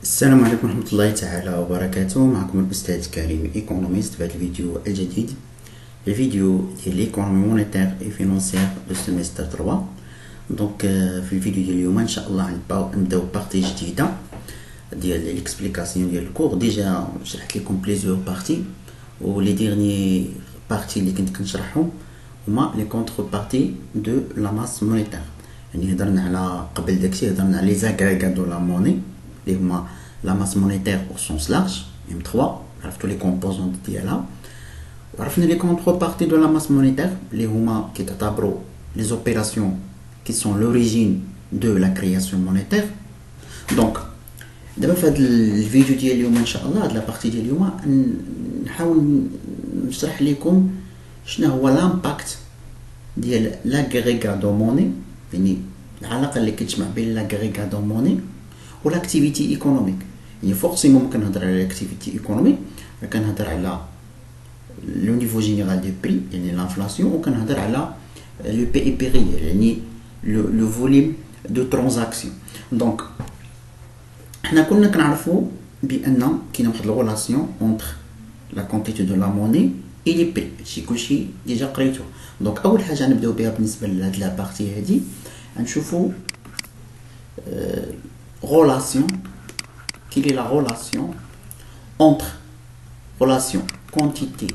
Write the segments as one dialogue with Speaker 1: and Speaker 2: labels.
Speaker 1: السلام عليكم ورحمة الله تعالى وبركاته. معكم الأستاذ كريم ايكونوميست في هذا الفيديو الجديد، الفيديو ديال ليكونومي مونيتير اي فينونسيير دو سيمستر 3. دونك في الفيديو ديال اليوم ان شاء الله نبداو بارتي جديدة ديال ليكسبليكاسيون ديال الكور. ديجا شرحت لكم بليزيور بارتي، و لي ديرني بارتي اللي كنت كنشرحهم هما لي كونتر بارتي دو لا ماس مونيتير. يعني هضرنا على قبل داكشي هضرنا على لي زاغريغا دو لا موني اللي هما لا ماس مونيتير au sens large M3. عرفتوا لي كومبوزونت ديالها، وعرفنا لي كونتر بارتي دو لا ماس مونيتير اللي هما كيتعتبروا لي زوبيراسيون qui sont l'origine de la création monétaire. دونك دابا في هذا الفيديو ديال اليوم ان شاء الله، هاد لا بارتي ديال اليوم نحاول نشرح لكم شنو هو لامباكت ديال لاغريغا دو موني، يعني العلاقه اللي كتجمع بين لاغريغا دو موني و لاكتيفيتي ايكونوميك. يعني فورسيمون كنهضر على لاكتيفيتي ايكونوميك كنهضر على لو نيفو جينيرال دي بري يعني لانفلاسيون، وكنهضر على لو بي اي بي ريال يعني لو فوليوم دو ترانزاكسيون. دونك حنا كنا كنعرفوا بان كاينه واحد الريلاسيون اونتر لا كونتيتي دو لا موني اي لي بري، هادشي كلشي ديجا قريتو. دونك اول حاجه نبداو بها بالنسبه لهاد لا بارتي هادي غنشوفوا relation, quelle est la relation entre relation quantité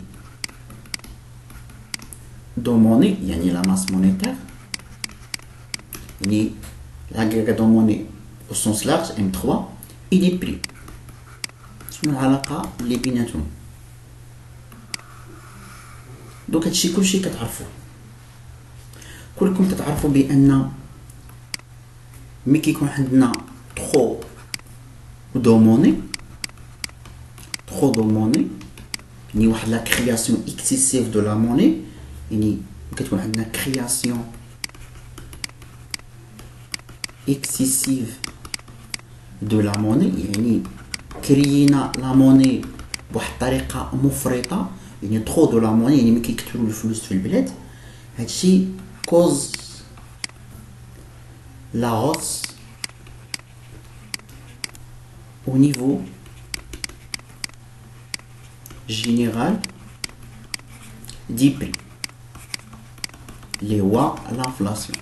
Speaker 1: de monnaie, yani la masse monétaire, yani l'agrégat de monnaie au sens large M3 et les prix. شنو العلاقة اللي بيناتهم؟ دوك هادشي كلشي كتعرفوه، كلكم كتعرفوا بأن ملي كيكون عندنا trop de monnaie, يعني واحد لا création excessive de la monnaie، يعني كتكون عندنا création excessive de la monnaie، يعني كرينا لا موني بواحد الطريقه مفرطه، يعني trop de la monnaie يعني ملي كيكثروا الفلوس في البلاد. هادشي كوز la hausse au niveau général des prix اللي هو l'inflation،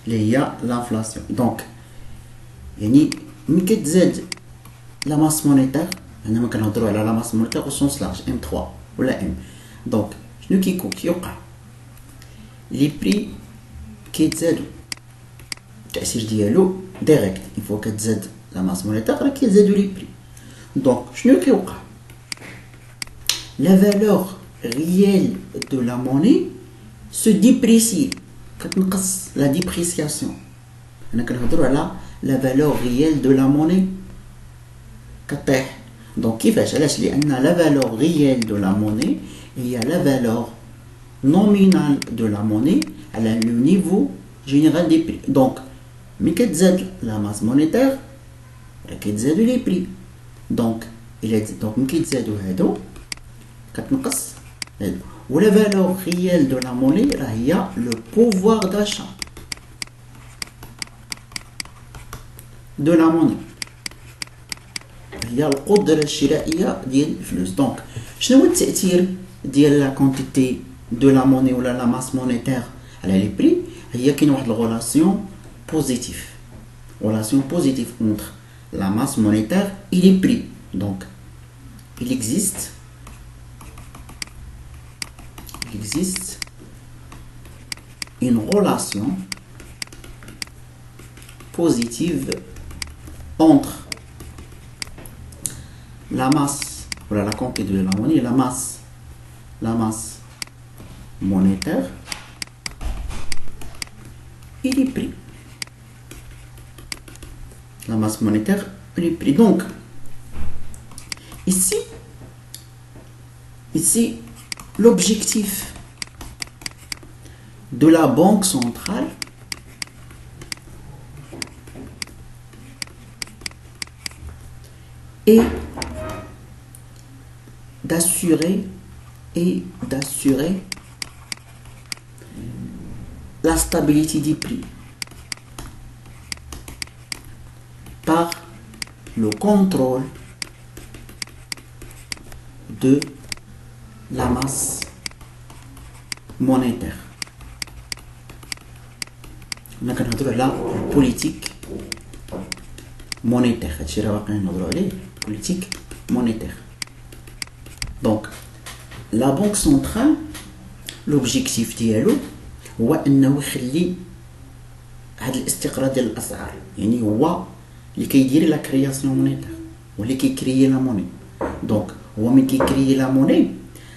Speaker 1: اللي هي l'inflation. دونك يعني ملي كتزاد لا ماس مونيتير، هنا ما كنهضروا على لا ماس مونيتير او سونس لارج M3 ولا M. دونك شنو كيوقع؟ لي بري كيتزادوا، التأثير ديالو ديريكت. يفوا كتزاد لا ماس مونيتير راه كيزادوا لي بري. دونك شنو كيوقع؟ لا فالور ريال دو لا موني سو ديبريسي، كتنقص لا ديبريسياسيون. انا كنهضروا على لا فالور ريال دو لا موني كطيح. دونك كيفاش؟ علاش؟ لان لا فالور ريال دو لا موني هي لا فالور نومينال دو لا موني على لو نيفو جينيرال دي بري. دونك ملي كتزاد لا ماس مونيتير راه كيتزادوا لي بري. دونك دونك ملي كيتزادوا هادو كتنقص هادو، ولا فالور ريال دو لا موني راه هي لو بوفوار داشا دو لا موني، هي القدره الشرائيه ديال الفلوس. دونك شنو هو التاثير ديال لا كونتيتي دو لا موني ولا لا ماس مونيتير على لي بري؟ هي كاين واحد الريلاسيون بوزيتيف، relation positive entre la masse monétaire et les prix. Donc il existe une relation positive entre la masse, voilà la quantité de la monnaie, la masse monétaire et les prix. La masse monétaire et les prix. Donc ici l'objectif de la banque centrale est d'assurer la stabilité des prix. par le contrôle de la masse monétaire. On a la politique monétaire. Politique monétaire. Donc, la Banque centrale, l'objectif ديالو هو انه يخلي هذا الاستقرار ديال الاسعار، يعني هو اللي كيدير لا كرياسيون مونيتير، هو اللي كيكريي لا موني. دونك هو ملي كيكريي لا موني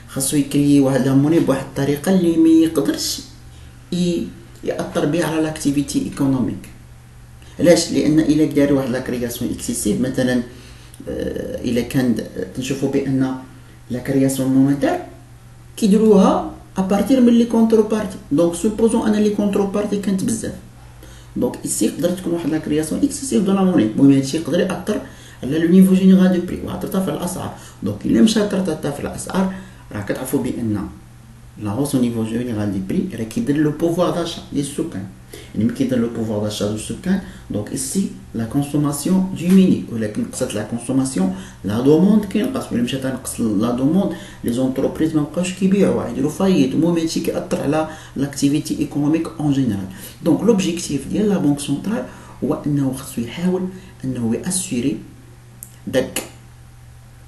Speaker 1: خاصو يكريي واحد لا موني بواحد الطريقه اللي ما يقدرش ياثر بها على لاكتيفيتي ايكونوميك. علاش؟ لان الا دار واحد لا كرياسيون اكسيسيف، مثلا الا كان تنشوفوا بان لا كرياسيون مونيتير كيديروها ابارتير من لي كونترو بارتي. دونك سوبوزون ان لي كونترو بارتي كانت بزاف، دونك ايسي يقدر تكون واحد لا كرياسيون اكسيسيف دو لا موني. المهم هادشي يقدر ياثر على لو نيفو جينيرال دو بري وترتفع الاسعار. دونك الا مشات ترتفع الاسعار راه كتعرفوا بان لا هوس او نيفو جينيرال دي بري راه كيدير لو بوفوار داشا ديال السكان. يعني ملي كيدير لو بوفوار داشا ديال السكان دونك ايسي لا كونسوماسيون ديميني، ولكن نقصت لا كونسوماسيون لا دوموند كينقص. ولا مشات تنقص لا دوموند لي زونتربريز ما بقاوش كيبيعوا، يديروا فايت. المهم هادشي كيأثر على لاكتيفيتي ايكونوميك اون جينيرال. دونك لوبجيكتيف ديال لا بنك سنترال هو انه خصو يحاول انه ياسوري داك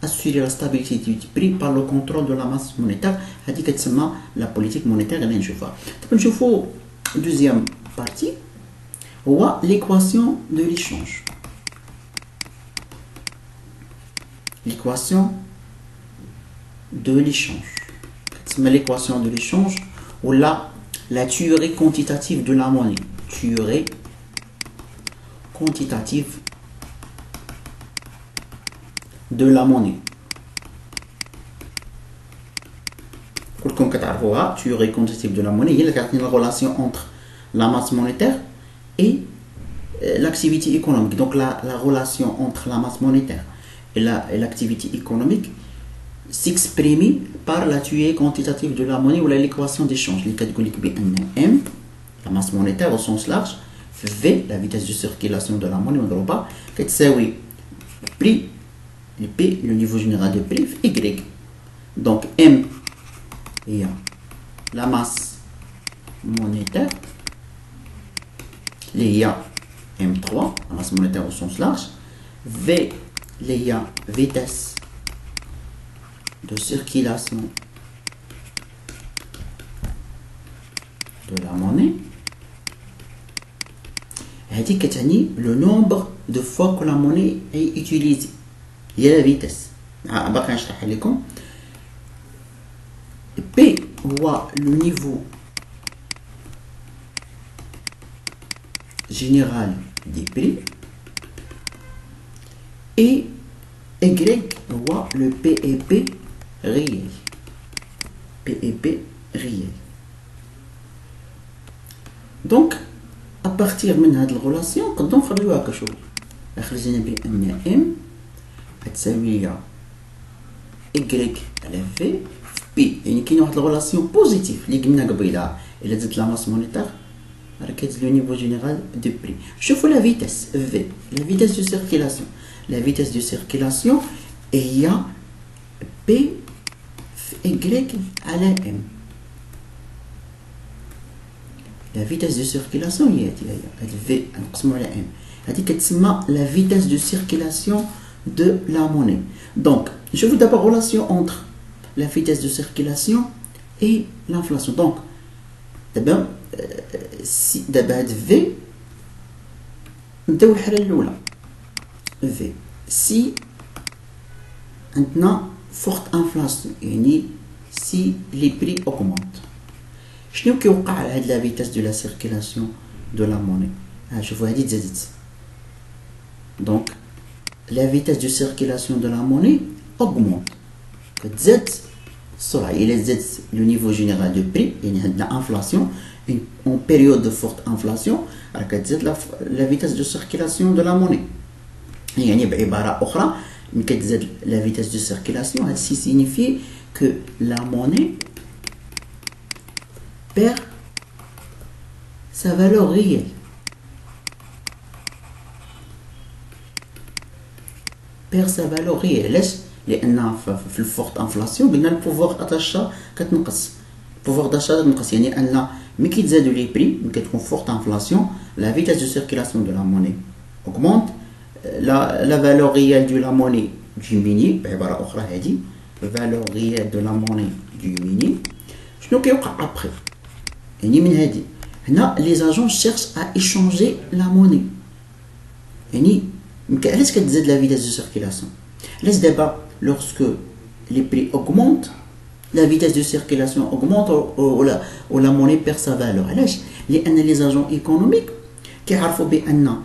Speaker 1: assurer la stabilité du prix par le contrôle de la masse monétaire. هذه كتسمى la politique monétaire اللي نشوفها. طيب نشوفوا deuxième partie هو l'équation de l'échange. L'équation de l'échange كتسمى l'équation de l'échange ولا la théorie quantitative de la monnaie. Théorie quantitative de la monnaie. Comme كتعرفوها théorie quantitative de la monnaie هي اللي كتعطينا la relation entre la masse monétaire et l'activité économique. Donc la relation entre la masse monétaire et l'activité économique s'exprime par la théorie quantitative de la monnaie ou l'équation d'échange اللي كتقول لك بان M la masse monétaire au sens large V la vitesse de circulation de la monnaie مضروبة كتساوي prix le P, le niveau général de prix, Y. Donc M est la masse monétaire, il y a M3, la masse monétaire au sens large, V, il y a vitesse de circulation de la monnaie. هذه كتعني le nombre de fois que la monnaie est utilisée. هي لا فيتاس باقي نشرح لكم. بي هو لو نيفو جينيرال دي بري اي Y هو لو بي اي بي ريال. بي اي بي ريال. دونك ابارتيغ من هاد الغولاسيون نقدروا نخرجوها كشغل. خرجنا بان ام تساوي ليا Y على في بي. يعني كاين واحد الغولاسيون بوزيتيف اللي قلنا قبيله. الا زدت لا ماس مونيتير راه كتزيد لو نيفو جينيرال دو بري. شوفوا لا فيتاس في لا فيتاس دو سيركيلاسيون. لا فيتاس دو سيركيلاسيون هي بي في Y على ام. لا فيتاس دو سيركيلاسيون هي هاد في نقسمو على ام. هادي كتسمى لا فيتاس دو سيركيلاسيون de la monnaie. Donc, je veux d'abord relation entre la vitesse de circulation et l'inflation. Donc, d'abord, si d'abord V, نبداو الحالة الأولى. V. Si maintenant forte inflation, يعني si les prix augmentent. شنو كيوقع على هاد la vitesse de la circulation de la monnaie؟ شوفوا هادي تزادت. Donc, la vitesse de circulation de la monnaie augmente. كتزاد السرعة. إلا زاد le niveau général de prix يعني عندنا inflation en période de forte inflation راه كتزاد la vitesse de circulation de la monnaie. يعني بعبارة أخرى ملي كتزاد la vitesse de circulation هادشي signifie que la monnaie perd sa valeur réelle. perd sa valeur réelle. علاش؟ لان في الفورت انفلاسيون قلنا البوفوار اتاشا كتنقص، البوفوار داشا كتنقص، يعني ان ملي كيتزادوا لي بري، ملي كتكون فورت انفلاسيون لا فيتاس دو سيركيلاسيون دو لا موني augmente، la valeur réelle de la monnaie diminue. بعبارة أخرى هذه valeur réelle de la monnaie diminue. شنو كيوقع après؟ يعني من هذه هنا les agents cherchent à échanger la monnaie. يعني علاش كتزاد la vitesse de circulation؟ علاش دابا lorsque les prix augmentent la vitesse de circulation augmente ou la monnaie perd sa valeur؟ علاش؟ لأن les agents économiques كيعرفوا بأن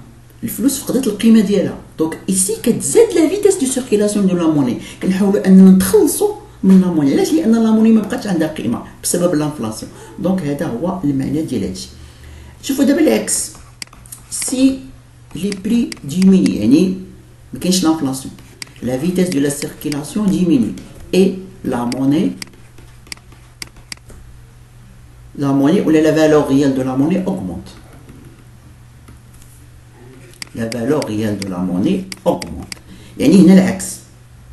Speaker 1: الفلوس فقدت القيمه ديالها. دونك ايسي كتزاد لا فيتاس دو سيركيلاسيون دو لا موني، كنحاولوا اننا نتخلصوا من لا موني. علاش؟ لان لا موني ما بقاتش عندها قيمه بسبب الانفلاسيون. دونك هذا هو المعنى ديال هادشي. شوفوا دابا العكس، سي لي بري ديميني يعني ما كاينش لانفلاسيون، لا فيتاس دو لا سيركيلاسيون ديميني اي لا موني ولا لا فالور ريال دو لا موني اوغمونت. La valeur réelle de la monnaie augmente. يعني هنا العكس،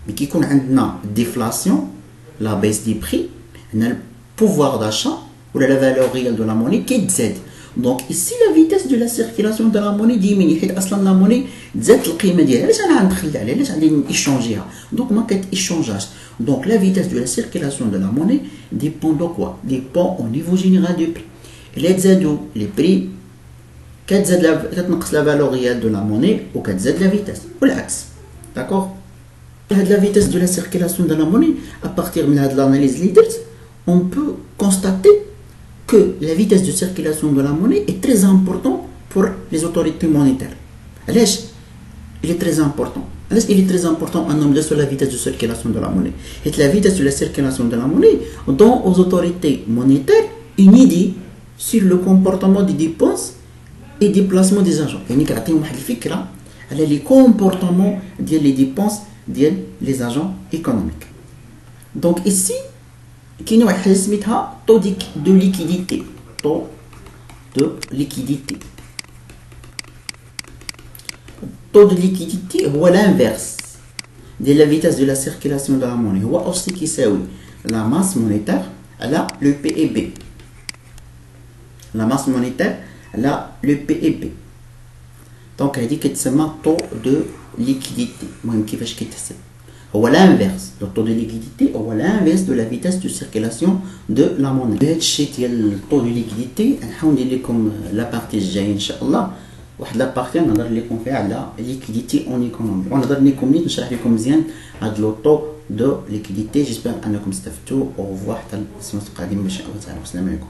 Speaker 1: ملي كيكون عندنا déflation la baisse des prix، هنا pouvoir d'achat ولا la valeur réelle de la monnaie كيتزاد. دونك ici la vitesse de la circulation de la monnaie diminue، حيت اصلا لا موني تزادت القيمه ديالها. علاش انا غندخل عليها؟ علاش غادي نيشونجيها؟ دونك ما كتيشونجاش. دونك la vitesse de la circulation de la monnaie dépend de quoi؟ dépend au niveau général du prix. الا تزادوا les prix كتنقص لا فالور ريال دو لا موني وكتزاد لا فيتاس، والعكس. داكوغ؟ هاد لا فيتاس دو لا سيركيلاسيون دو لا موني ابارتيغ من هاد لاناليز اللي درت اون بو كونستاتي كو لا فيتاس دو سيركيلاسيون دو لا موني اي تري امبورطون بور لي زوتوريتي مونيتير. علاش؟ il est très important. علاش il est très important ان نمدو sur la vitesse de circulation de la monnaie؟ حيت la vitesse de la circulation de la monnaie donne aux autorités monétaires une idée sur le comportement des dépenses et déplacement des agents. يعني كيعطيهم واحد الفكره على لي كومبورطمون ديال لي ديبونس ديال لي اجون ايكونوميك. دونك ici كاينه واحد الحاجه سميتها طو دو ليكيديتي. طو دو ليكيديتي، طو دو ليكيديتي هو لانفيرس ديال لا فيتاس دو لا سيركيلاسيون دو لا موني، هو اوسي كيساوي لا ماس مونيتير على لو بي اي بي. لا ماس مونيتير على لو بي اي بي. دونك هذه كتسمى طو دو ليكيديتي. المهم كيفاش كيتحسب؟ هو لانفيرس، لو طو دو ليكيديتي هو لانفيرس دو لا فيتاس دو سيركيلاسيون دو لا موني. هذا الشيء ديال الطو دو ليكيديتي نحاول ندير لكم لا بارتي الجايه ان شاء الله، واحد لا بارتي نهضر لكم فيها على ليكيديتي اون ايكونومي، ونهضر لكم نيت نشرح لكم مزيان هاد لو طو دو ليكيديتي. جيسبر انكم استفدتوا، او فوا حتى السيمانه القادمه ان شاء الله تعالى. السلام عليكم.